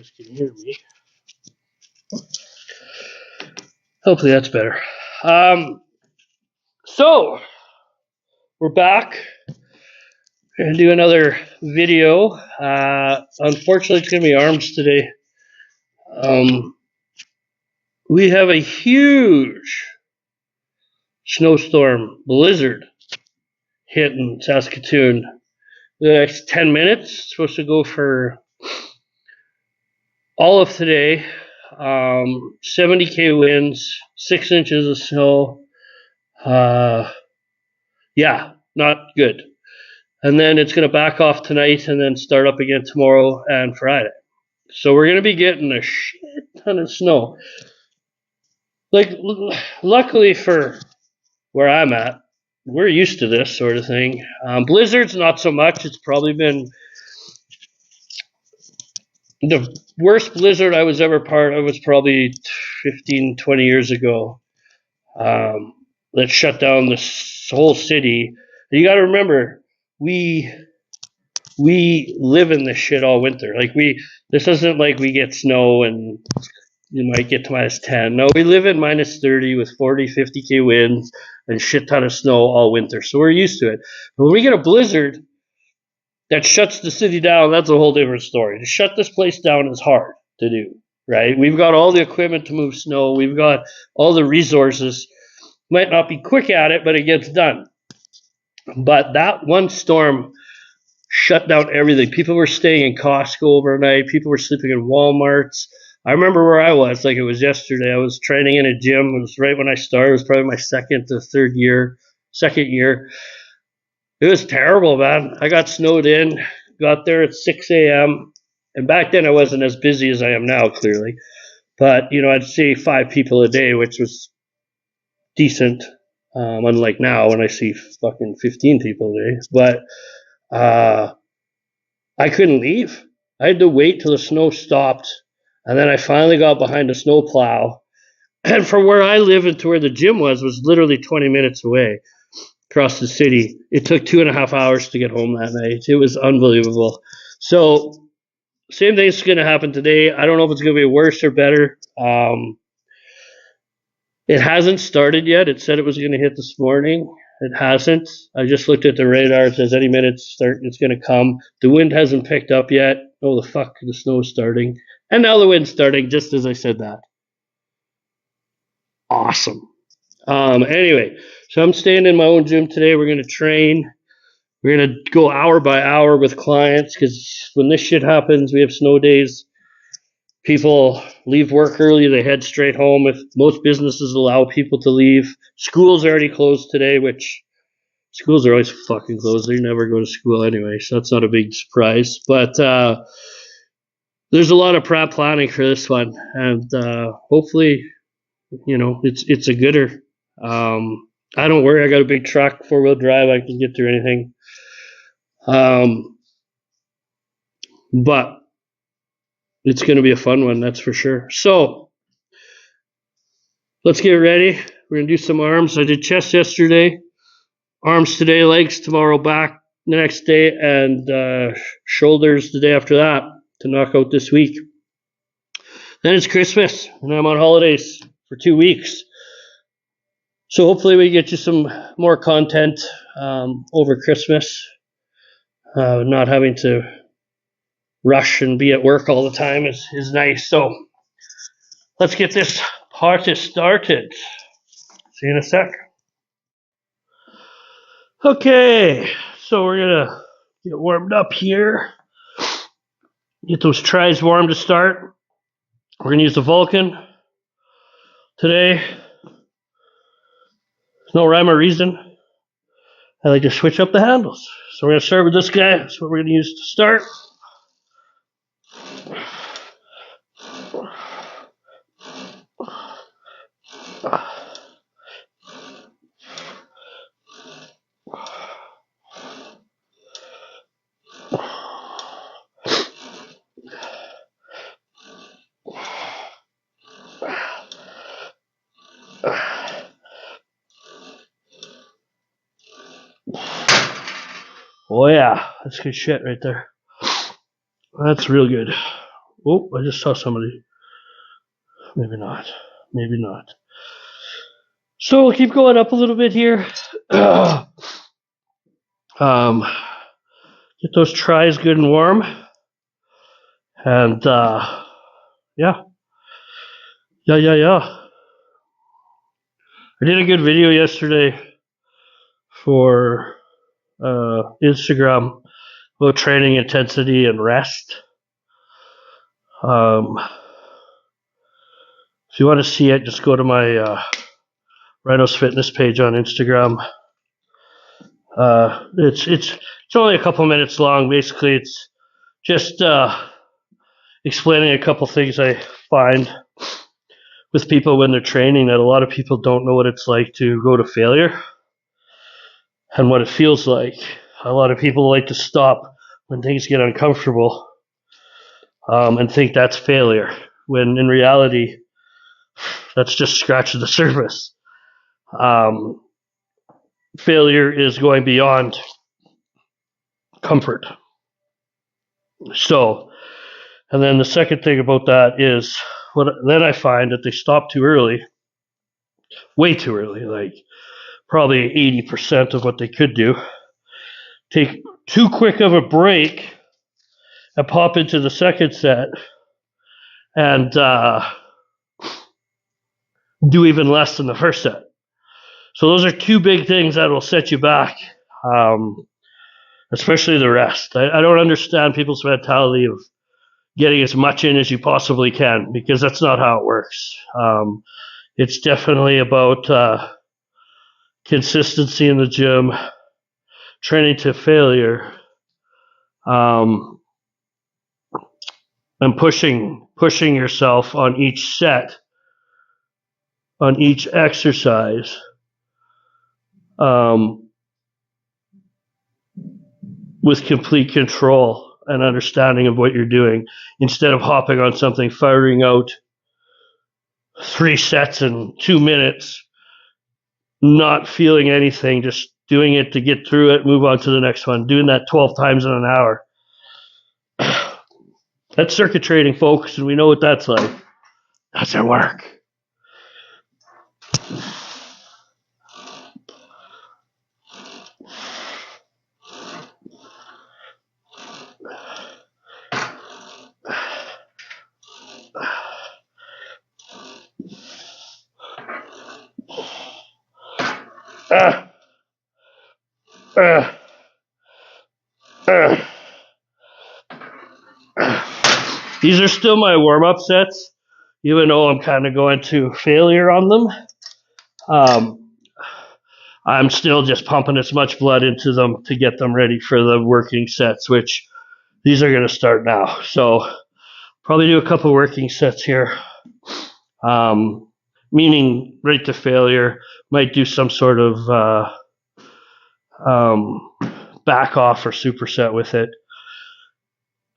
guys can hear me. Hopefully that's better. So we're back. We're gonna do another video. Unfortunately, it's gonna be arms today. We have a huge snowstorm blizzard hitting Saskatoon. The next 10 minutes. It's supposed to go for all of today. 70 winds, 6 inches of snow. Yeah, not good. And then it's going to back off tonight and then start up again tomorrow and Friday. So we're going to be getting a shit ton of snow. Like, luckily for where I'm at, we're used to this sort of thing. Blizzards, not so much. It's probably been the worst blizzard I was ever part of was probably 15, 20 years ago. That shut down this whole city. You got to remember, we live in this shit all winter. Like this isn't like we get snow and you might get to -10. No, we live in -30 with 40, 50 winds and shit ton of snow all winter. So we're used to it. But when we get a blizzard that shuts the city down, that's a whole different story. To shut this place down is hard to do, right? We've got all the equipment to move snow. We've got all the resources. Might not be quick at it, but it gets done. But that one storm shut down everything. People were staying in Costco overnight. People were sleeping in Walmarts. I remember where I was like it was yesterday. I was training in a gym. It was right when I started. It was probably my second year. It was terrible, man. I got snowed in, got there at 6 a.m. And back then I wasn't as busy as I am now, clearly. But, I'd see 5 people a day, which was decent. Unlike now when I see fucking 15 people a day. But I couldn't leave. I had to wait till the snow stopped. And then I finally got behind a snow plow. And from where I live and to where the gym was literally 20 minutes away across the city. It took 2.5 hours to get home that night. It was unbelievable. So same thing's going to happen today. I don't know if it's going to be worse or better. It hasn't started yet. It said it was going to hit this morning. It hasn't. I just looked at the radar. It says any minute it's going to come. The wind hasn't picked up yet. Oh, the fuck, the snow's starting. And now the wind's starting just as I said that. Awesome. Anyway, so I'm staying in my own gym today. We're going to train. We're going to go hour by hour with clients because when this shit happens, we have snow days. People leave work early. They head straight home. If most businesses allow people to leave. School's already closed today, which schools are always fucking closed. They never go to school anyway, so that's not a big surprise. But there's a lot of prep planning for this one, and hopefully, it's a gooder. I don't worry. I got a big truck, 4-wheel drive. I can get through anything. But it's going to be a fun one, that's for sure. So let's get ready. We're going to do some arms. I did chest yesterday, arms today, legs tomorrow, back the next day, and shoulders the day after that to knock out this week. Then it's Christmas, and I'm on holidays for 2 weeks. So hopefully we get you some more content over Christmas. Not having to rush and be at work all the time is nice. So let's get this party started. See you in a sec. Okay, so we're gonna get warmed up here. Get those tries warm to start. We're gonna use the Vulcan today. There's no rhyme or reason. I like to switch up the handles. So we're gonna start with this guy. That's what we're gonna use to start. Oh yeah, that's good shit right there. That's real good. Oh, I just saw somebody. Maybe not. Maybe not. So we'll keep going up a little bit here. Get those tries good and warm. And yeah. Yeah. I did a good video yesterday for Instagram about training intensity and rest. If you want to see it, just go to my Rhinos Fitness page on Instagram. It's only a couple minutes long. Basically, it's just explaining a couple things I find with people when they're training, that a lot of people don't know what it's like to go to failure and what it feels like. A lot of people like to stop when things get uncomfortable and think that's failure, when in reality, that's just scratching the surface. Failure is going beyond comfort. So, and then the second thing about that is, then I find that they stop too early, way too early, like probably 80% of what they could do. Take too quick of a break and pop into the second set and do even less than the first set. So those are two big things that will set you back, especially the rest. I don't understand people's mentality of getting as much in as you possibly can, because that's not how it works. It's definitely about consistency in the gym, training to failure, and pushing yourself on each set, on each exercise, with complete control and understanding of what you're doing, instead of hopping on something, firing out 3 sets in 2 minutes, not feeling anything, just doing it to get through it, move on to the next one, doing that 12 times in an hour. That's circuit training, folks, and we know what that's like. Doesn't work. These are still my warm-up sets, even though I'm kind of going to failure on them. I'm still just pumping as much blood into them to get them ready for the working sets, which these are going to start now. So probably do a couple working sets here, meaning right to failure. Might do some sort of back off or superset with it.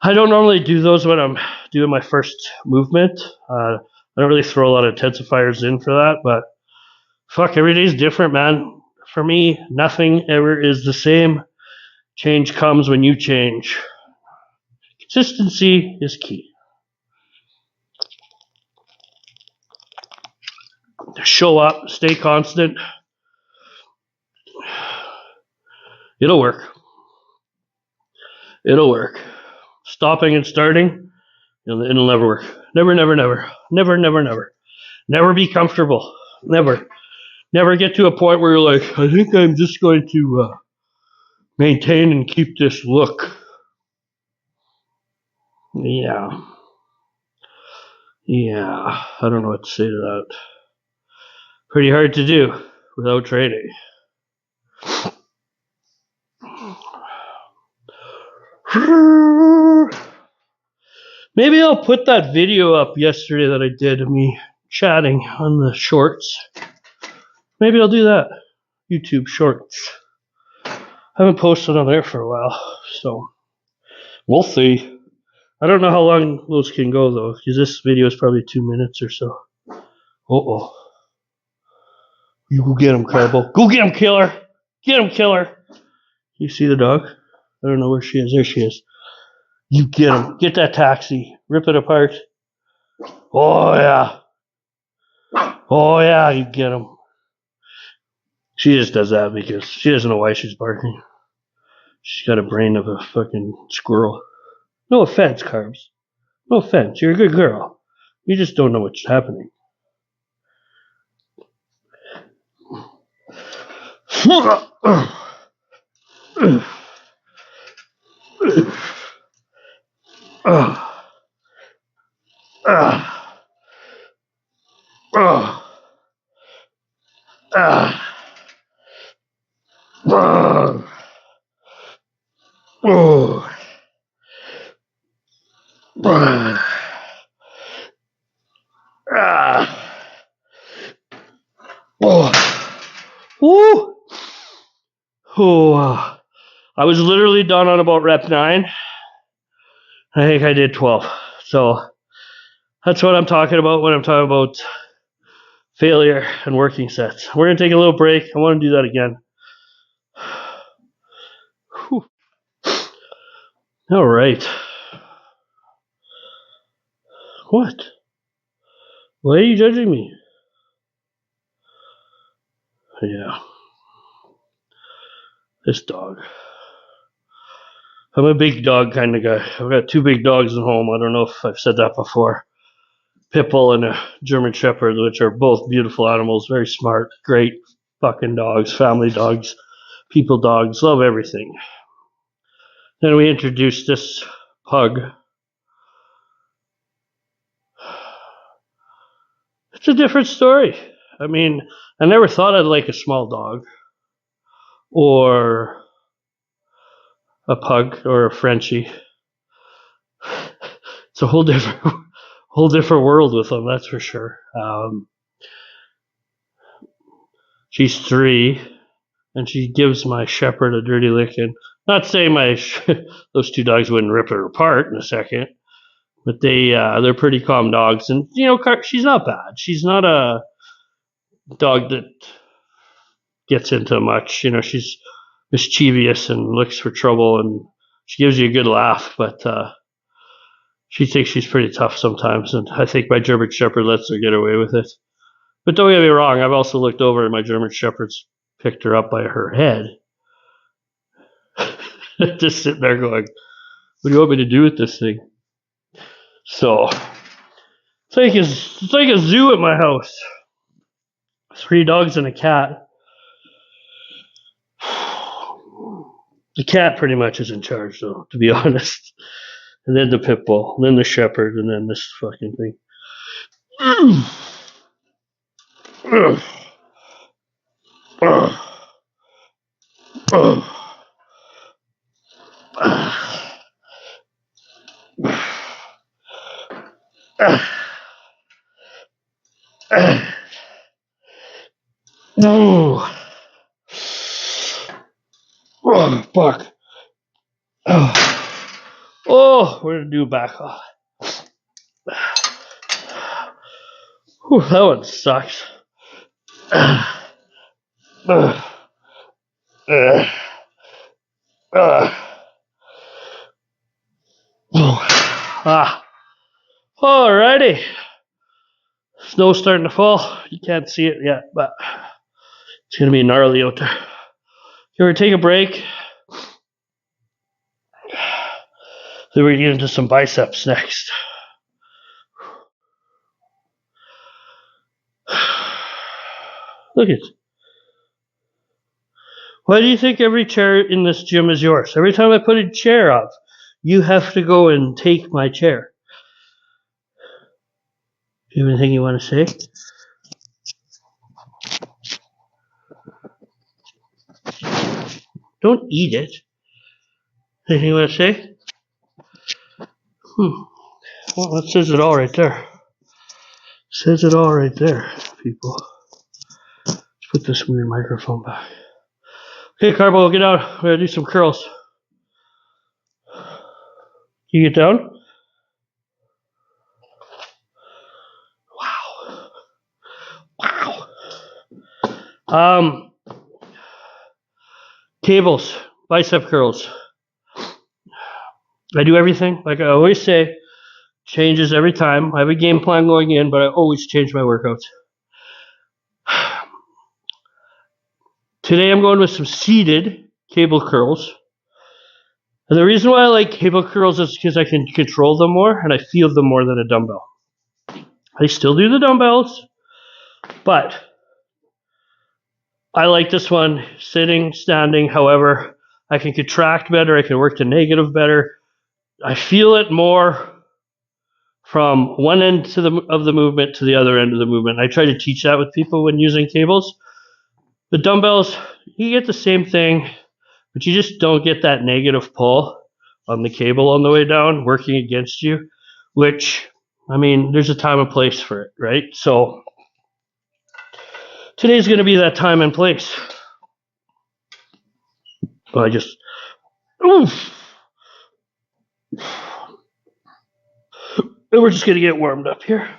I don't normally do those when I'm doing my first movement. I don't really throw a lot of intensifiers in for that, but fuck, every day's different, man. For me, nothing ever is the same. Change comes when you change. Consistency is key. Show up, stay constant. It'll work. It'll work. Stopping and starting, it'll never work. Never. Never be comfortable. Never get to a point where you're like, I think I'm just going to maintain and keep this look. Yeah. I don't know what to say to that. Pretty hard to do without training. Maybe I'll put that video up yesterday that I did of me chatting on the shorts. Maybe I'll do that. YouTube shorts. I haven't posted on there for a while, so we'll see. I don't know how long those can go though, because this video is probably 2 minutes or so. You go get him, Carbo. Go get him, killer. Get him, killer. You see the dog? I don't know where she is. There she is. You get him. Get that taxi. Rip it apart. Oh, yeah. Oh, yeah, you get him. She just does that because she doesn't know why she's barking. She's got a brain of a fucking squirrel. No offense, Carbs. No offense. You're a good girl. You just don't know what's happening. I was literally done on about rep 9. I think I did 12. So that's what I'm talking about when I'm talking about failure and working sets. We're going to take a little break. I want to do that again. Whew. All right. What? Why are you judging me? Yeah. This dog. I'm a big dog kind of guy. I've got 2 big dogs at home. I don't know if I've said that before. Pitbull and a German Shepherd, which are both beautiful animals, very smart, great fucking dogs, family dogs, people dogs, love everything. Then we introduced this pug. It's a different story. I mean, I never thought I'd like a small dog or a pug or a Frenchie. It's a whole different world with them, that's for sure. She's 3, and she gives my Shepherd a dirty licking. Not saying those 2 dogs wouldn't rip her apart in a second, but they're pretty calm dogs, and she's not bad. She's not a dog that gets into much. She's mischievous and looks for trouble, and she gives you a good laugh, but she thinks she's pretty tough sometimes, and I think my German Shepherd lets her get away with it. But don't get me wrong, I've also looked over and my German Shepherd's picked her up by her head. Just sitting there going, what do you want me to do with this thing? So, it's like a zoo at my house. 3 dogs and a cat. The cat pretty much is in charge, though, to be honest. And then the pit bull, then the Shepherd, and then this fucking thing. Oh, fuck. Oh, we're gonna do back off. Whew, that one sucks. Alrighty. Snow's starting to fall. You can't see it yet, but it's gonna be gnarly out there. You ever take a break? Then we're getting into some biceps next. Look at. Why do you think every chair in this gym is yours? Every time I put a chair up, you have to go and take my chair. Do you have anything you want to say? Don't eat it. Anything you want to say? Well, that says it all right there. Says it all right there, people. Let's put this weird microphone back. Okay, Carbo, get out. We're going to do some curls. Can you get down? Wow. Cables, bicep curls. I do everything. Like I always say, changes every time. I have a game plan going in, but I always change my workouts. Today I'm going with some seated cable curls. And the reason why I like cable curls is because I can control them more and I feel them more than a dumbbell. I still do the dumbbells, but I like this one sitting, standing. However, I can contract better. I can work to negative better. I feel it more from one end of the movement to the other end of the movement. I try to teach that with people when using cables. The dumbbells, you get the same thing, but you just don't get that negative pull on the cable on the way down working against you, which, I mean, there's a time and place for it, right? So today's going to be that time and place. Well, I just, oof. And we're just going to get warmed up here.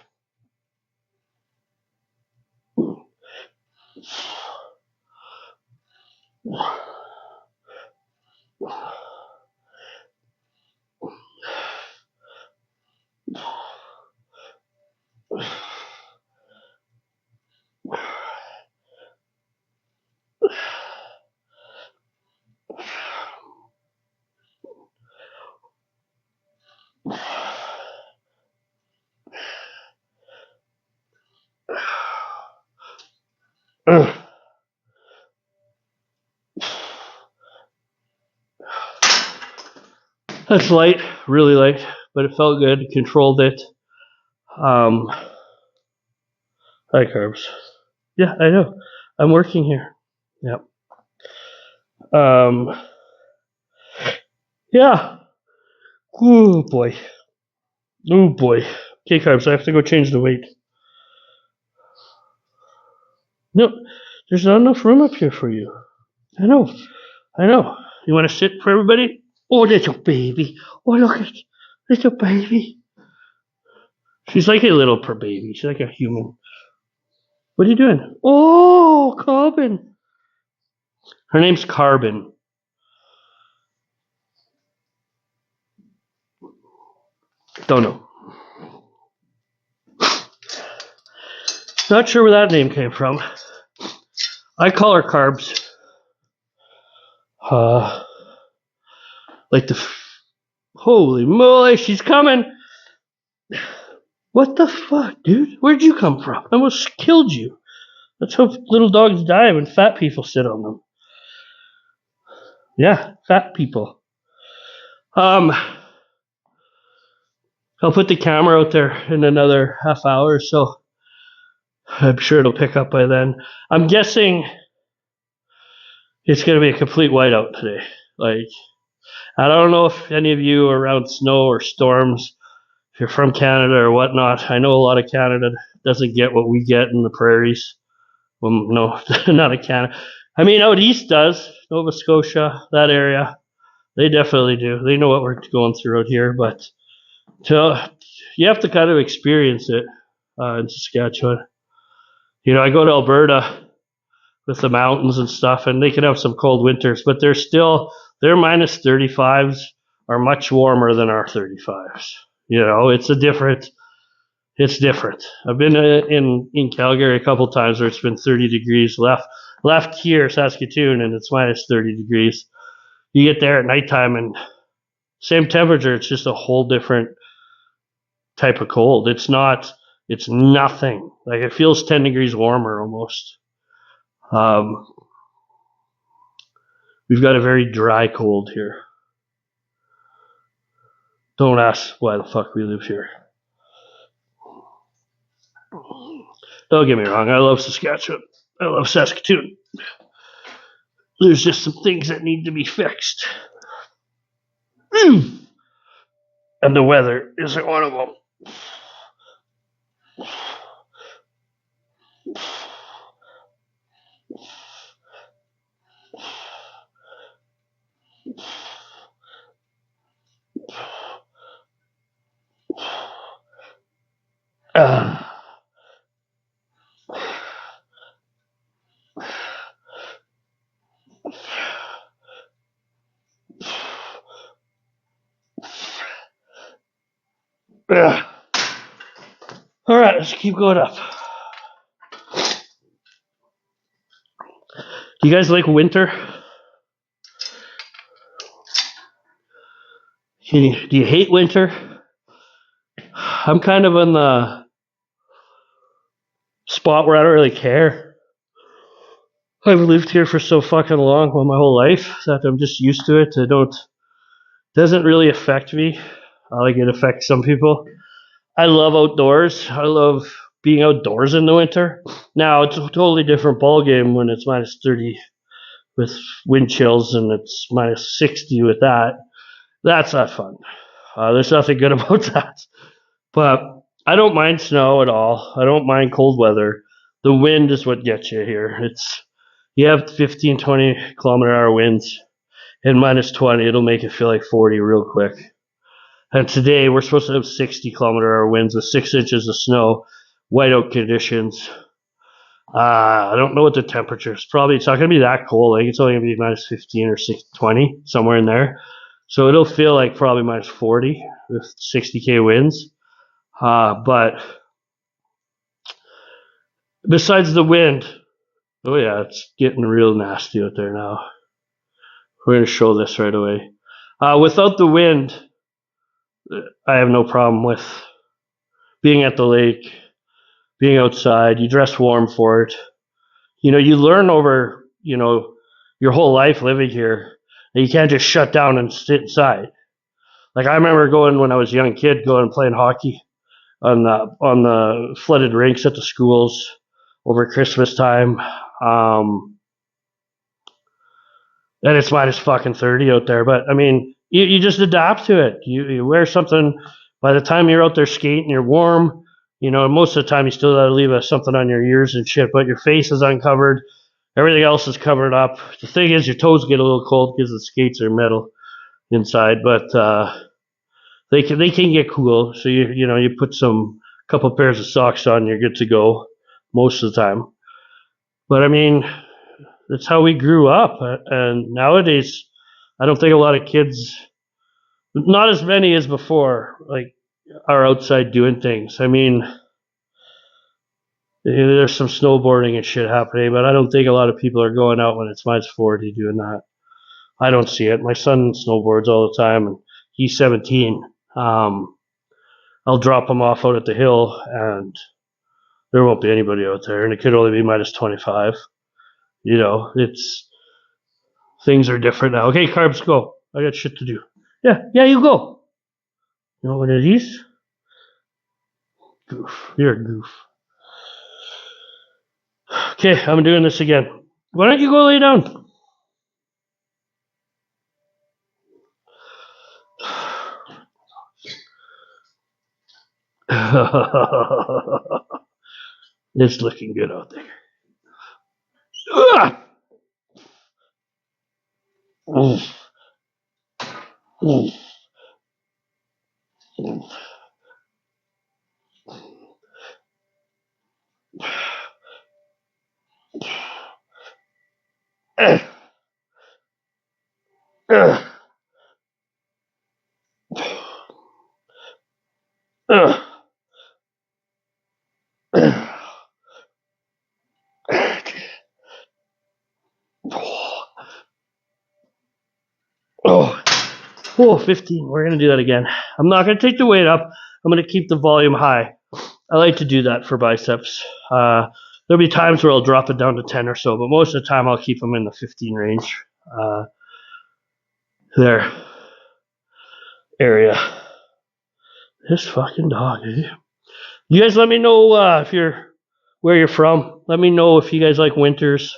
That's light, really light, but it felt good. Controlled it. High carbs. Yeah, I know. I'm working here. Yep. Yeah. Oh boy. Oh boy. Okay, carbs. I have to go change the weight. No, there's not enough room up here for you. I know. I know. You want to sit for everybody? Oh, little baby. Oh, look at little baby. She's like a little per baby. She's like a human. What are you doing? Oh, Carbon. Her name's Carbon. Don't know. Not sure where that name came from. I call her Carbs. Like the. Holy moly, she's coming. What the fuck, dude? Where'd you come from? I almost killed you. That's how little dogs die when fat people sit on them. Yeah, fat people. I'll put the camera out there in another half hour or so. I'm sure it'll pick up by then. I'm guessing it's going to be a complete whiteout today. Like, I don't know if any of you are around snow or storms, if you're from Canada or whatnot. I know a lot of Canada doesn't get what we get in the prairies. Well, no, not a Canada. I mean, out east does. Nova Scotia, that area. They definitely do. They know what we're going through out here, but you have to kind of experience it in Saskatchewan. You know, I go to Alberta with the mountains and stuff, and they can have some cold winters, but their minus 35s are much warmer than our 35s. You know, it's different. I've been in Calgary a couple times where it's been 30 degrees left here, Saskatoon, and it's minus 30 degrees. You get there at nighttime and same temperature, it's just a whole different type of cold. It's nothing. Like it feels 10 degrees warmer almost. We've got a very dry cold here. Don't ask why the fuck we live here. Don't get me wrong, I love Saskatchewan. I love Saskatoon. There's just some things that need to be fixed. And the weather isn't one of them. Yeah. All right, let's keep going up. Do you guys like winter? Do you hate winter? I'm kind of in the spot where I don't really care. I've lived here for so fucking long, well, my whole life, that I'm just used to it. Doesn't really affect me. Like it affects some people. I love outdoors. I love being outdoors in the winter. Now it's a totally different ball game when it's minus 30 with wind chills and it's minus 60 with that. That's not fun. There's nothing good about that. But I don't mind snow at all. I don't mind cold weather. The wind is what gets you here. You have 15, 20-kilometer-hour winds and minus 20. It'll make it feel like 40 real quick. And today we're supposed to have 60-kilometer-hour winds with 6 inches of snow, whiteout conditions. I don't know what the temperature is. Probably it's not going to be that cold. I think it's only going to be minus 15 or 20, somewhere in there. So it'll feel like probably minus 40 with 60K winds. But besides the wind, oh yeah, it's getting real nasty out there now. We're going to show this right away. Without the wind, I have no problem with being at the lake, being outside. You dress warm for it. You know, you learn over, your whole life living here that you can't just shut down and sit inside. Like I remember going when I was a young kid, going and playing hockey on the flooded rinks at the schools over Christmas time. And it's minus fucking 30 out there. But I mean, you just adapt to it. You wear something. By the time you're out there skating, you're warm. Most of the time you still got to leave something on your ears and shit, but your face is uncovered. Everything else is covered up. The thing is, your toes get a little cold because the skates are metal inside, but they can get cool. So you put some couple pairs of socks on, you're good to go most of the time. But I mean, that's how we grew up, and nowadays, I don't think a lot of kids, not as many as before, like are outside doing things. I mean, there's some snowboarding and shit happening, but I don't think a lot of people are going out when it's minus 40 doing that. I don't see it. My son snowboards all the time, and he's 17. I'll drop him off out at the hill, and there won't be anybody out there, and it could only be minus 25. It's things are different now. Okay, Carbs, go. I got shit to do. Yeah, you go. You know what it is? Goof. You're a goof. Okay, I'm doing this again. Why don't you go lay down? It's looking good out there. Oh, 15. We're going to do that again. I'm not going to take the weight up. I'm going to keep the volume high. I like to do that for biceps. There'll be times where I'll drop it down to 10 or so, but most of the time I'll keep them in the 15 range. There. Area. This fucking dog, eh? You guys let me know where you're from. Let me know if you guys like winters.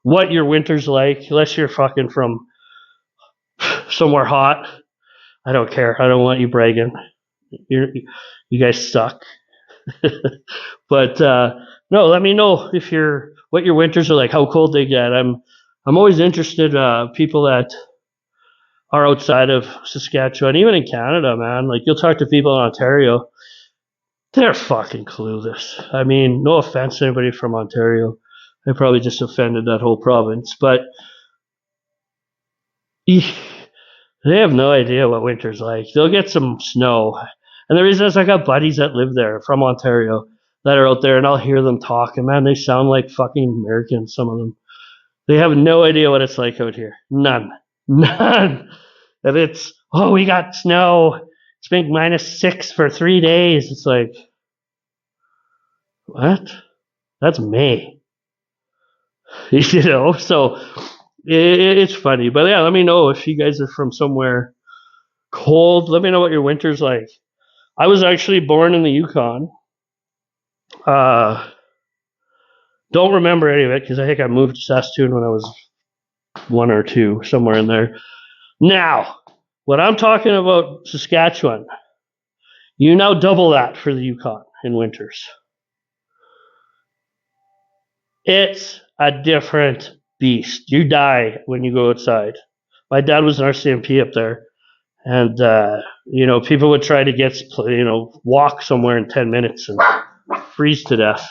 What your winter's like. Unless you're fucking from somewhere hot. I don't care. I don't want you bragging. You guys suck. But no, let me know what your winters are like, how cold they get. I'm always interested people that are outside of Saskatchewan, even in Canada, man. Like you'll talk to people in Ontario, they're fucking clueless. I mean, no offense to anybody from Ontario. I probably just offended that whole province, but they have no idea what winter's like. They'll get some snow. And the reason is I got buddies that live there from Ontario that are out there, and I'll hear them talk, and man, they sound like fucking Americans, some of them. They have no idea what it's like out here. None. None. And it's, oh, we got snow. It's been -6 for 3 days. It's like, what? That's May. You know, so it's funny. But yeah, let me know if you guys are from somewhere cold. Let me know what your winter's like. I was actually born in the Yukon. Don't remember any of it because I think I moved to Saskatoon when I was 1 or 2, somewhere in there. Now, what I'm talking about, Saskatchewan, you now double that for the Yukon in winters. It's a different beast. You die when you go outside. My dad was an RCMP up there, and people would try to get walk somewhere in 10 minutes and freeze to death.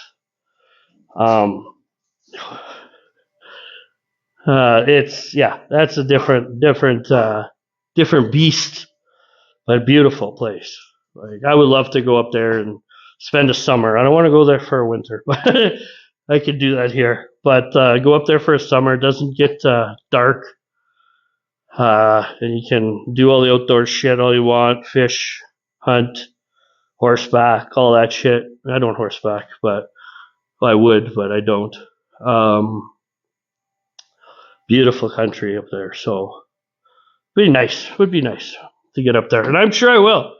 That's a different beast, but beautiful place. Like, I would love to go up there and spend a summer. I don't want to go there for a winter, but I could do that here. But go up there for a summer. It doesn't get dark. And you can do all the outdoor shit all you want. Fish, hunt, horseback, all that shit. I don't horseback, but I would, but I don't. Beautiful country up there. So would be nice to get up there. And I'm sure I will.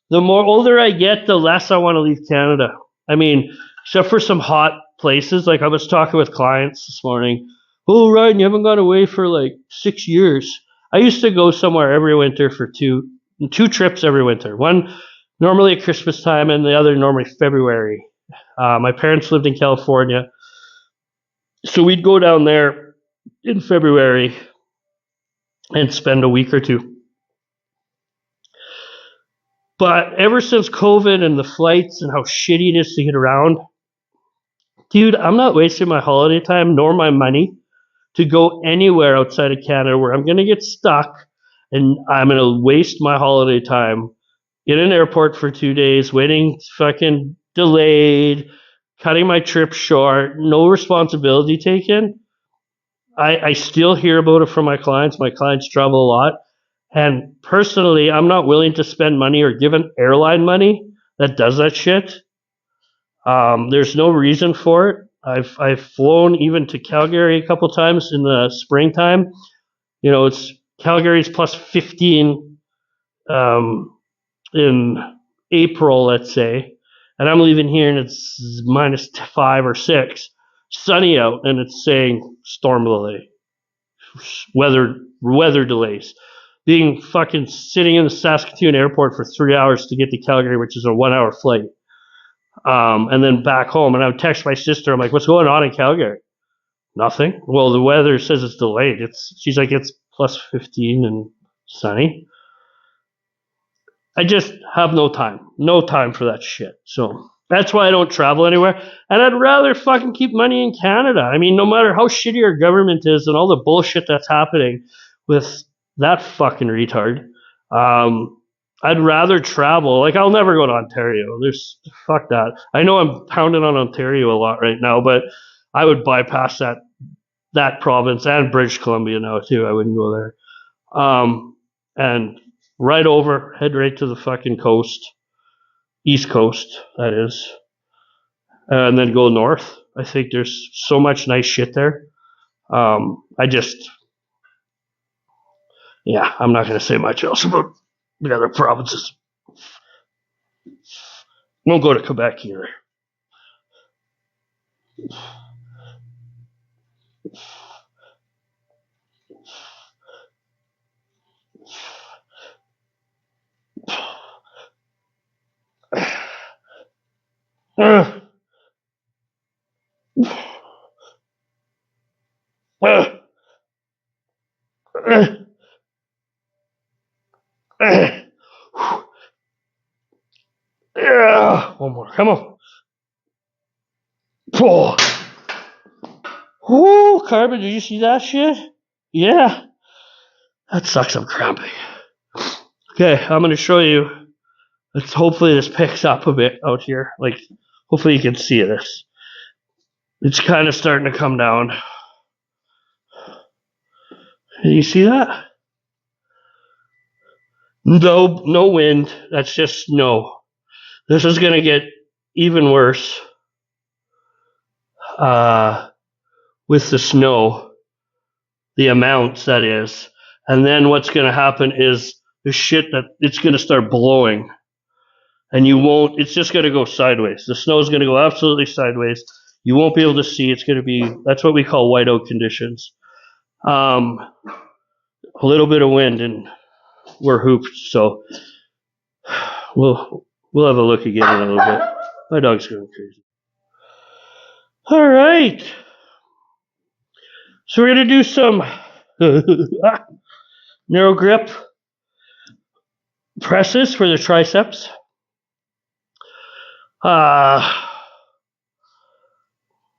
The more older I get, the less I want to leave Canada. I mean, except for some hot places. Like I was talking with clients this morning. Oh, Ryan, you haven't gone away for like 6 years. I used to go somewhere every winter for two trips every winter. One normally at Christmas time and the other normally February. My parents lived in California. So we'd go down there in February and spend a week or two. But ever since COVID and the flights and how shitty it is to get around, dude, I'm not wasting my holiday time nor my money to go anywhere outside of Canada where I'm going to get stuck and I'm going to waste my holiday time in an airport for 2 days, waiting, fucking delayed, cutting my trip short, no responsibility taken. I still hear about it from my clients. My clients travel a lot. And personally, I'm not willing to spend money or give an airline money that does that shit. There's no reason for it. I've flown even to Calgary a couple times in the springtime. You know, it's Calgary's plus 15 in April, let's say, and I'm leaving here and it's -5 or 6, sunny out, and it's saying storm delay, weather delays. Being fucking sitting in the Saskatoon airport for 3 hours to get to Calgary, which is a 1-hour flight. And then back home, and I would text my sister. I'm like, "What's going on in Calgary?" Nothing. Well, the weather says it's delayed. She's like, "It's plus 15 and sunny." I just have no time for that shit. So that's why I don't travel anywhere. And I'd rather fucking keep money in Canada. I mean, no matter how shitty our government is and all the bullshit that's happening with that fucking retard, I'd rather travel. Like, I'll never go to Ontario. Fuck that. I know I'm pounding on Ontario a lot right now, but I would bypass that province and British Columbia now too. I wouldn't go there. And head right to the fucking coast, East Coast, that is, and then go north. I think there's so much nice shit there. I'm not going to say much else about the other provinces. Won't go to Quebec either. One more. Come on. Oh, Carbon, did you see that shit? Yeah. That sucks. I'm cramping. Okay, I'm going to show you Let's hopefully this picks up a bit out here. Like, hopefully you can see this. It's kind of starting to come down. Can you see that? No wind. That's just snow. This is going to get even worse with the snow, the amounts that is. And then what's going to happen is the shit that it's going to start blowing. And you won't, it's just going to go sideways. The snow is going to go absolutely sideways. You won't be able to see. It's going to be, that's what we call whiteout conditions. A little bit of wind and we're hooped. So we'll have a look again in a little bit. My dog's going crazy. All right. So we're going to do some narrow grip presses for the triceps. I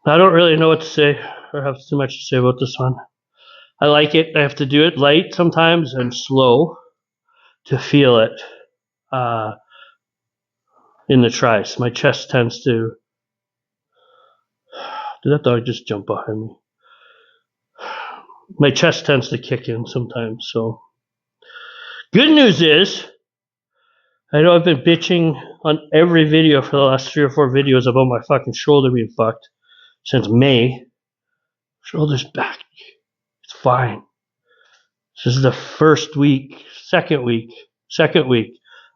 don't really know what to say or have too much to say about this one. I like it. I have to do it light sometimes and slow to feel it in the triceps. My chest tends to... Did that dog just jump behind me? My chest tends to kick in sometimes, so... Good news is, I know I've been bitching on every video for the last 3 or 4 videos about my fucking shoulder being fucked since May. Shoulder's back. It's fine. This is the second week.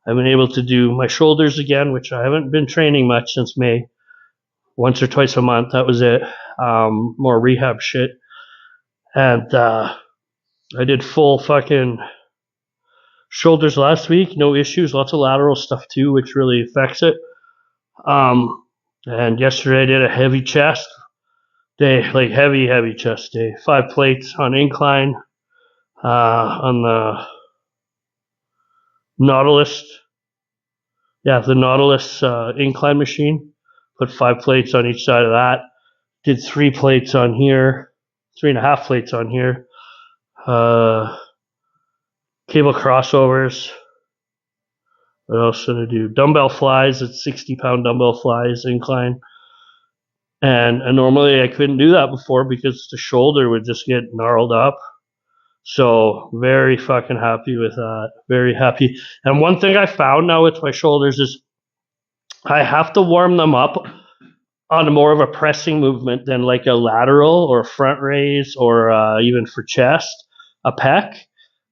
I've been able to do my shoulders again, which I haven't been training much since May. Once or twice a month, that was it. More rehab shit. And I did full fucking shoulders last week, no issues, lots of lateral stuff too, which really affects it. And yesterday I did a heavy chest day, like heavy chest day. 5 plates on incline, on the Nautilus. Yeah, the Nautilus incline machine. Put 5 plates on each side of that. Did 3 plates on here, 3.5 plates on here. Cable crossovers. What else did I do? Dumbbell flies. It's 60-pound dumbbell flies incline. And normally I couldn't do that before because the shoulder would just get gnarled up. So very fucking happy with that. Very happy. And one thing I found now with my shoulders is I have to warm them up on more of a pressing movement than like a lateral or a front raise or even for chest, a pec.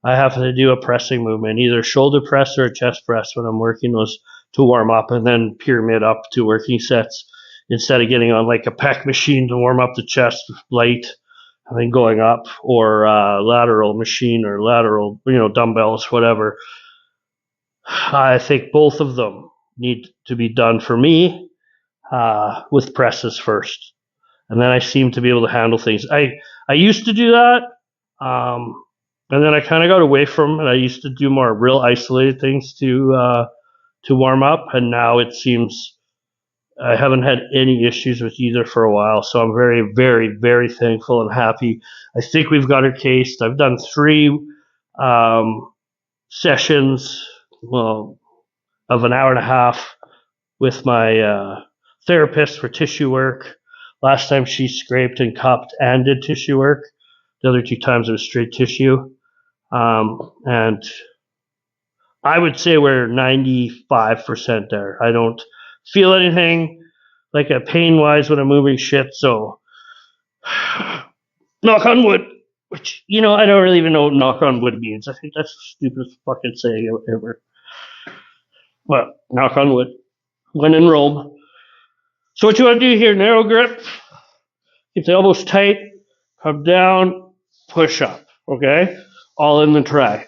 I have to do a pressing movement, either shoulder press or a chest press when I'm working those to warm up, and then pyramid up to working sets instead of getting on like a pec machine to warm up the chest light and then going up, or lateral machine or lateral, dumbbells, whatever. I think both of them need to be done for me with presses first. And then I seem to be able to handle things. I used to do that. And then I kind of got away from it. I used to do more real isolated things to warm up, and now it seems I haven't had any issues with either for a while. So I'm very, very, very thankful and happy. I think we've got her cased. I've done 3 sessions, of an hour and a half with my therapist for tissue work. Last time she scraped and cupped and did tissue work. The other 2 times it was straight tissue. And I would say we're 95% there. I don't feel anything like a pain-wise when I'm moving shit, so knock on wood, which, I don't really even know what knock on wood means. I think that's the stupidest fucking saying ever. But knock on wood. When in Rome. So what you want to do here, narrow grip, keep the elbows tight, come down, push up, okay? All in the try.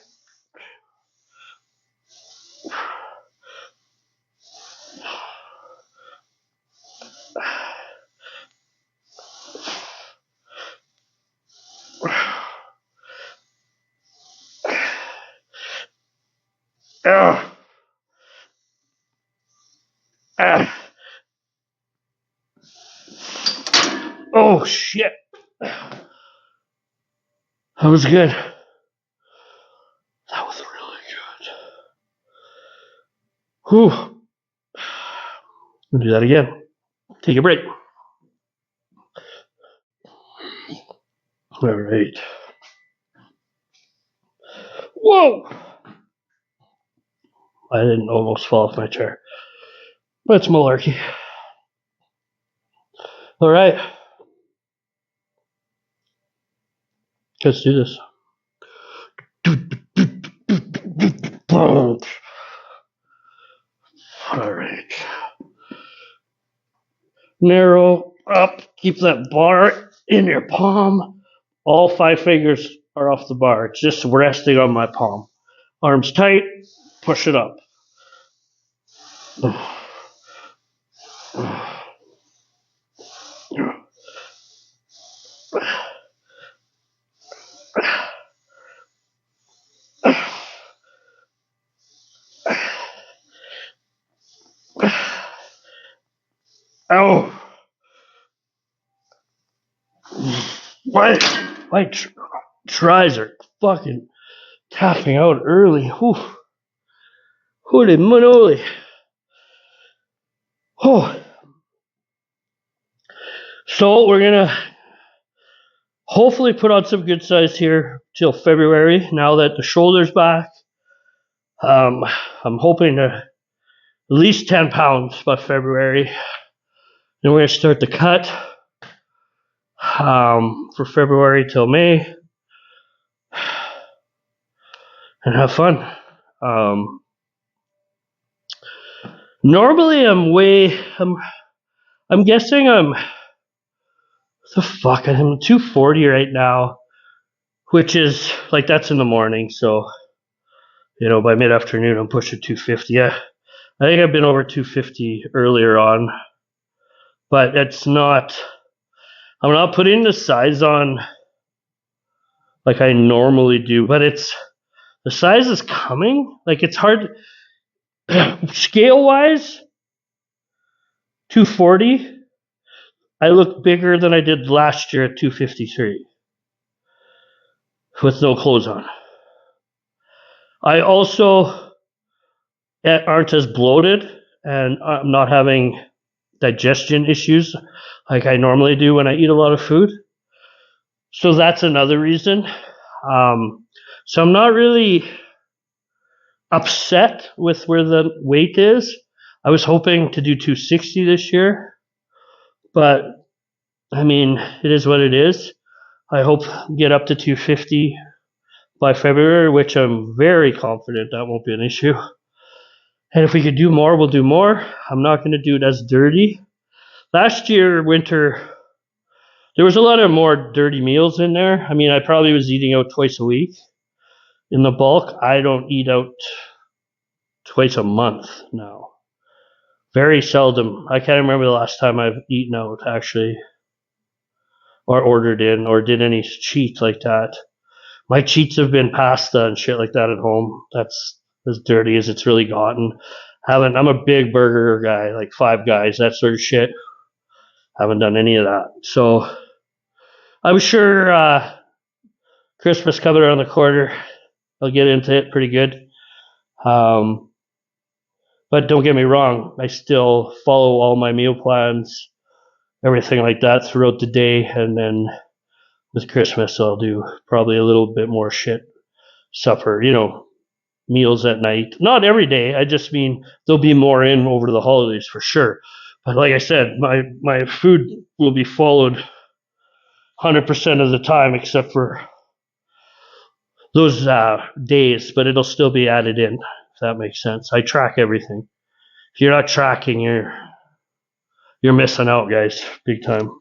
Oh shit. That was good. That was really good. Whew. We'll do that again. Take a break. All right. Whoa! I didn't almost fall off my chair. That's malarkey. All right. Let's do this. All right. Narrow up. Keep that bar in your palm. All 5 fingers are off the bar. It's just resting on my palm. Arms tight. Push it up. Ow! My tries are fucking tapping out early. Whew. Holy moly. Oh. So we're gonna hopefully put on some good size here till February. Now that the shoulder's back, I'm hoping to at least 10 pounds by February. Then we're gonna start the cut for February till May, and have fun. Normally I'm guessing I'm 240 right now, which is like, that's in the morning, so by mid-afternoon I'm pushing 250. Yeah, I think I've been over 250 earlier on, but I'm not putting the size on like I normally do, but the size is coming. Like, it's hard scale wise. 240, I look bigger than I did last year at 253 with no clothes on. I also aren't as bloated, and I'm not having digestion issues like I normally do when I eat a lot of food. So that's another reason. So I'm not really upset with where the weight is. I was hoping to do 260 this year, but I mean, it is what it is. I hope get up to 250 by February, which I'm very confident that won't be an issue. And if we could do more, we'll do more. I'm not going to do it as dirty. Last year, winter, there was a lot of more dirty meals in there. I mean, I probably was eating out twice a week. In the bulk, I don't eat out twice a month now. Very seldom. I can't remember the last time I've eaten out, actually, or ordered in, or did any cheat like that. My cheats have been pasta and shit like that at home. That's as dirty as it's really gotten. I'm a big burger guy, like Five Guys, that sort of shit. Haven't done any of that. So I'm sure Christmas coming around the corner, I'll get into it pretty good. But don't get me wrong, I still follow all my meal plans, everything like that throughout the day, and then with Christmas I'll do probably a little bit more shit supper, meals at night. Not every day, I just mean there'll be more in over the holidays for sure. But like I said, my food will be followed 100% of the time except for those days, but it'll still be added in, if that makes sense. I track everything. If you're not tracking, you're missing out, guys, big time.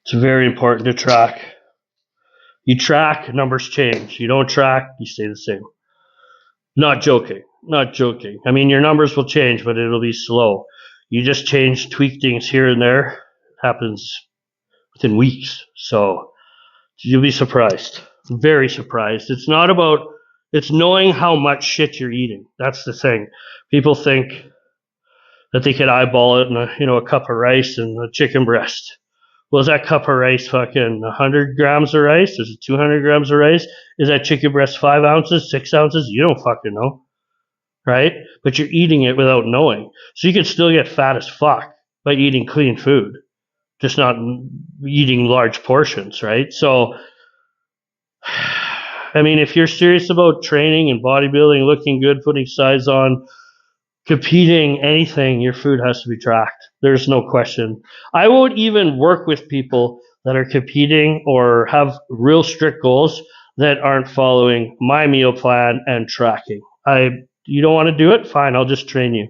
It's very important to track. You track, numbers change. You don't track, you stay the same. Not joking. I mean, your numbers will change, but it'll be slow. You just tweak things here and there. It happens within weeks. So you'll be surprised. Very surprised. It's knowing how much shit you're eating. That's the thing. People think that they could eyeball it in a cup of rice and a chicken breast. Well, is that cup of rice fucking 100 grams of rice? Is it 200 grams of rice? Is that chicken breast 5 ounces, 6 ounces? You don't fucking know. right? But you're eating it without knowing. So you can still get fat as fuck by eating clean food, just not eating large portions, right? So, I mean, if you're serious about training and bodybuilding, looking good, putting size on, competing, anything, your food has to be tracked. There's no question. I won't even work with people that are competing or have real strict goals that aren't following my meal plan and tracking. You don't want to do it? Fine, I'll just train you.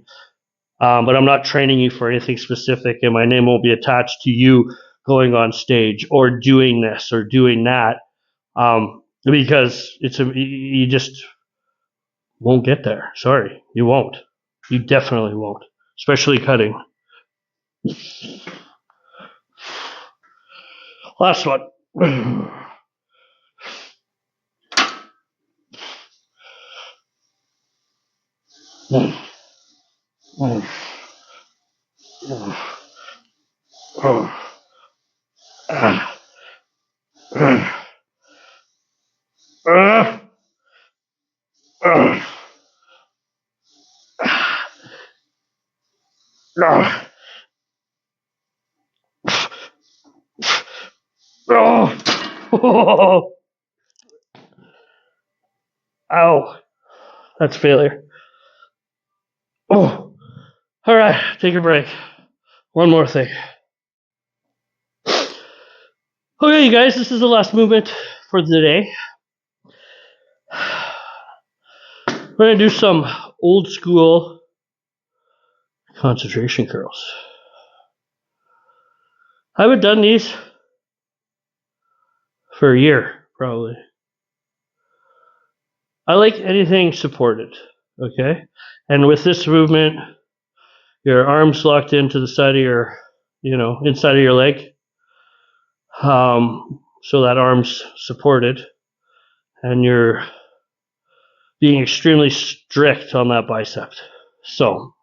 But I'm not training you for anything specific, and my name won't be attached to you going on stage or doing this or doing that, because you just won't get there. Sorry, you won't. You definitely won't, especially cutting. Last one. Ow. That's failure. Oh. All right, take a break. One more thing. Okay, you guys, this is the last movement for the day. We're going to do some old school concentration curls. I haven't done these for a year, probably. I like anything supported, okay? And with this movement, your arms locked into the side of your, inside of your leg, so that arm's supported, and you're being extremely strict on that bicep. So,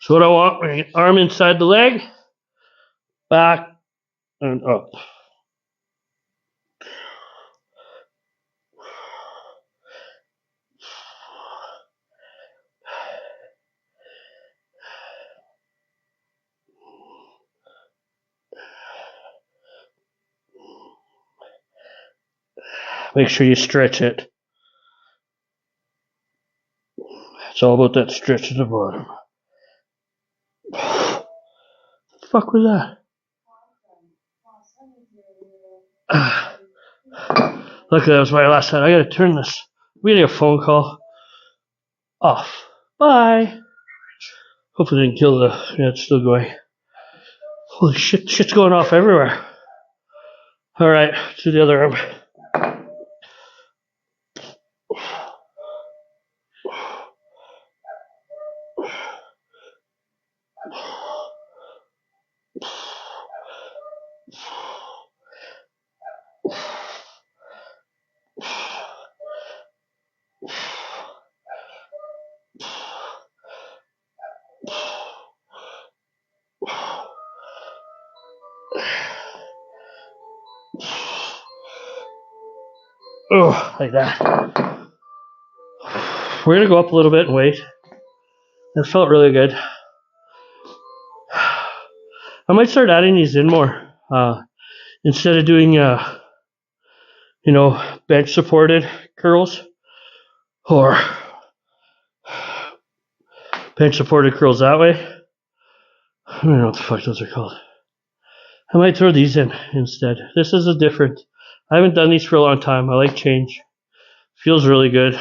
what I want, arm inside the leg, back and up. Make sure you stretch it. It's all about that stretch at the bottom. What the fuck was that? Luckily, that was my last time. I gotta turn this. We getting a phone call. Off. Bye. Hopefully, didn't kill the. Yeah, it's still going. Holy shit! Shit's going off everywhere. All right, to the other arm. Oh, like that. We're gonna go up a little bit and wait. It felt really good. I might start adding these in more. Instead of doing, bench supported curls or bench supported curls that way. I don't know what the fuck those are called. I might throw these in instead. This is a different. I haven't done these for a long time. I like change. Feels really good.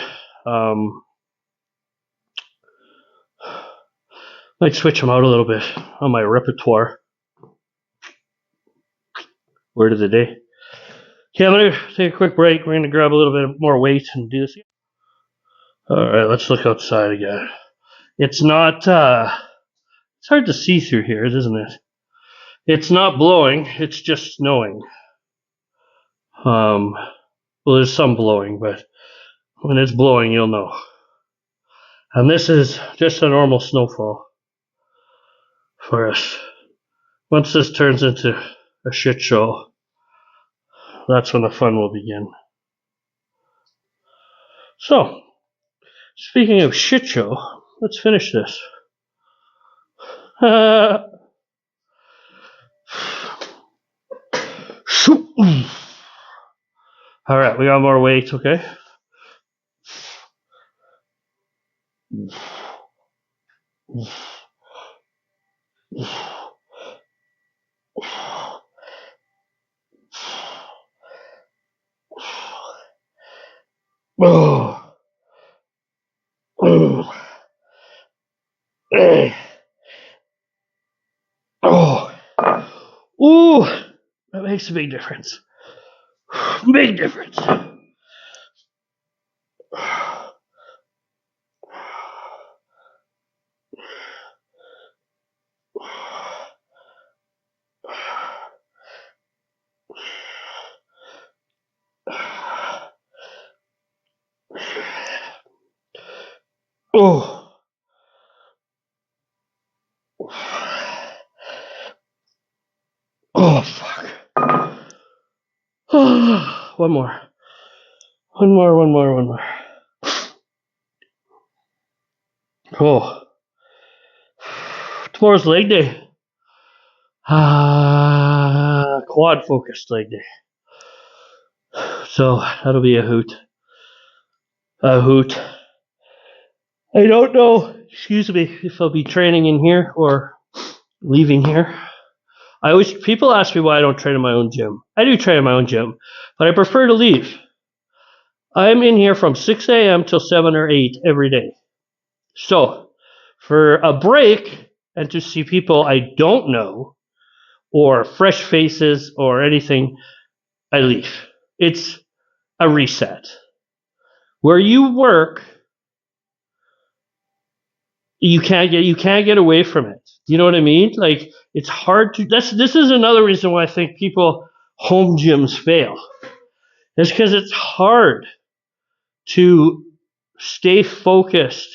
Might switch them out a little bit on my repertoire. Word of the day. Okay, I'm going to take a quick break. We're going to grab a little bit more weight and do this again. Alright, let's look outside again. It's not, it's hard to see through here, isn't it? It's not blowing, it's just snowing. Well, there's some blowing, but when it's blowing, you'll know. And this is just a normal snowfall for us. Once this turns into a shit show, that's when the fun will begin. So, speaking of shit show, let's finish this. Alright, we got more weight, okay? Oh. Oh. Oh. Ooh. That makes a big difference. Big difference. Oh. Oh, fuck. One more. One more. Oh. Tomorrow's leg day. Quad focused leg day. So that'll be a hoot. A hoot. I don't know, excuse me, if I'll be training in here or leaving here. People ask me why I don't train in my own gym. I do train in my own gym, but I prefer to leave. I'm in here from 6 a.m. till 7 or 8 every day. So, for a break and to see people I don't know, or fresh faces or anything, I leave. It's a reset. Where you work, you can't get away from it. Do you know what I mean? Like, it's hard to. This is another reason why I think people home gyms fail. It's because it's hard to stay focused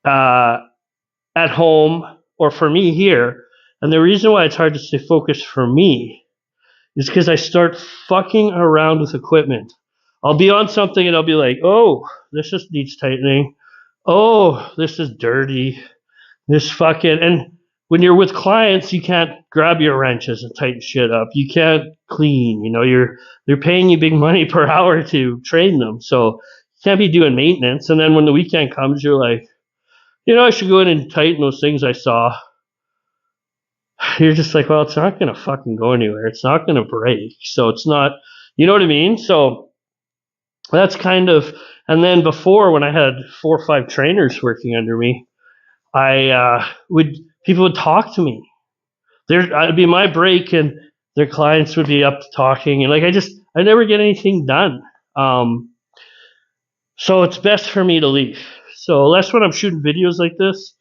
at home, or for me here. And the reason why it's hard to stay focused for me is because I start fucking around with equipment. I'll be on something and I'll be like, oh, this just needs tightening. Oh, this is dirty. This fucking, and when you're with clients, you can't grab your wrenches and tighten shit up. You can't clean. You know, they're paying you big money per hour to train them, so you can't be doing maintenance. And then when the weekend comes, you're like, I should go in and tighten those things I saw. You're just like, well, it's not gonna fucking go anywhere. It's not gonna break, so it's not. You know what I mean? So that's kind of. And then before, when I had 4 or 5 trainers working under me, people would talk to me. I'd be my break, and their clients would be up talking, and like I never get anything done. So it's best for me to leave. So unless when I'm shooting videos like this,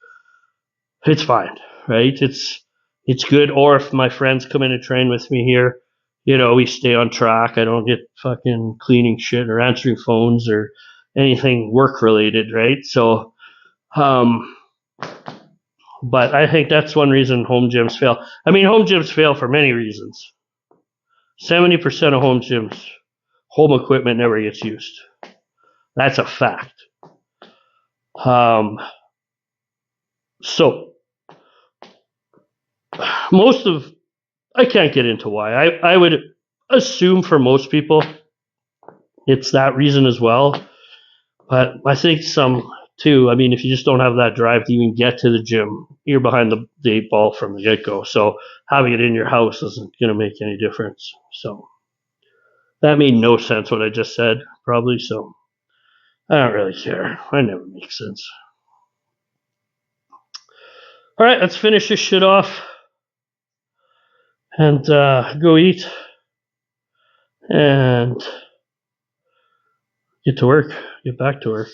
it's fine, right? It's good. Or if my friends come in and train with me here, we stay on track. I don't get fucking cleaning shit or answering phones or anything work related, right? So, but I think that's one reason home gyms fail. I mean, home gyms fail for many reasons. 70% of home gyms, home equipment never gets used. That's a fact. So, I can't get into why. I would assume for most people, it's that reason as well. But I think some too. I mean, if you just don't have that drive to even get to the gym, you're behind the 8 ball from the get go. So having it in your house isn't going to make any difference. So that made no sense what I just said, probably. So I don't really care. I never make sense. All right, let's finish this shit off and go eat and get to work. Get back to work.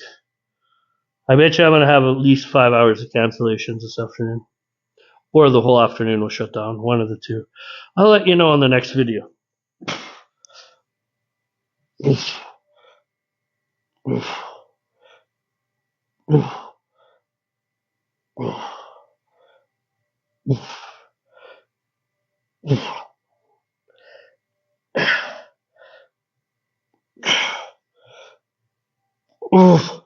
I bet you I'm going to have at least 5 hours of cancellations this afternoon. Or the whole afternoon will shut down. One of the two. I'll let you know on the next video. Oof. Oof. Oof. Oof. Oof. Oof. Oh.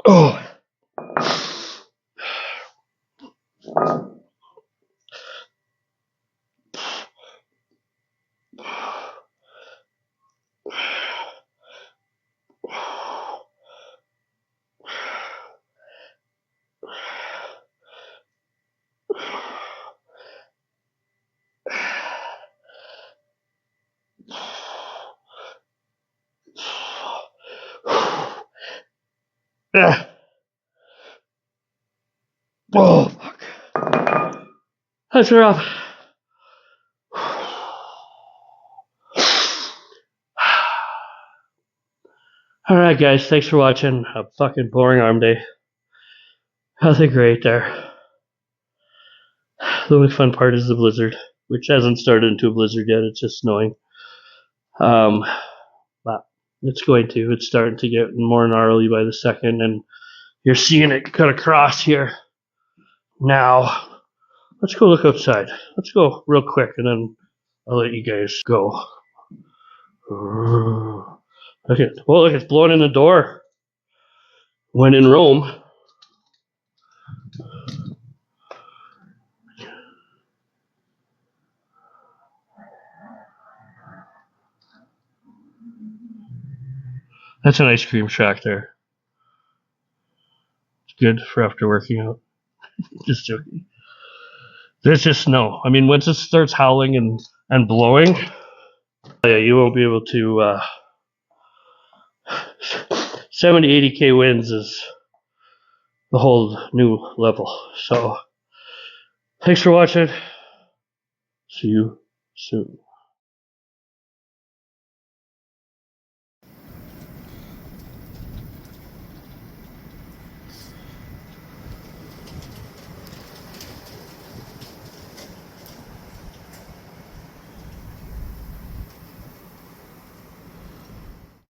Oh. Yeah. Oh, fuck. That's rough. Alright, guys. Thanks for watching. A fucking boring arm day. Nothing great there. The only fun part is the blizzard, which hasn't started into a blizzard yet. It's just snowing. But it's going to. It's starting to get more gnarly by the second, and you're seeing it cut across here. Now, let's go look outside. Let's go real quick, and then I'll let you guys go. Look at, well, look, it's blowing in the door. When in Rome. That's an ice cream shack there. It's good for after working out. Just joking. There's just snow. I mean, once it starts howling and blowing, yeah, you won't be able to. 70, 80K winds is the whole new level. So, thanks for watching. See you soon.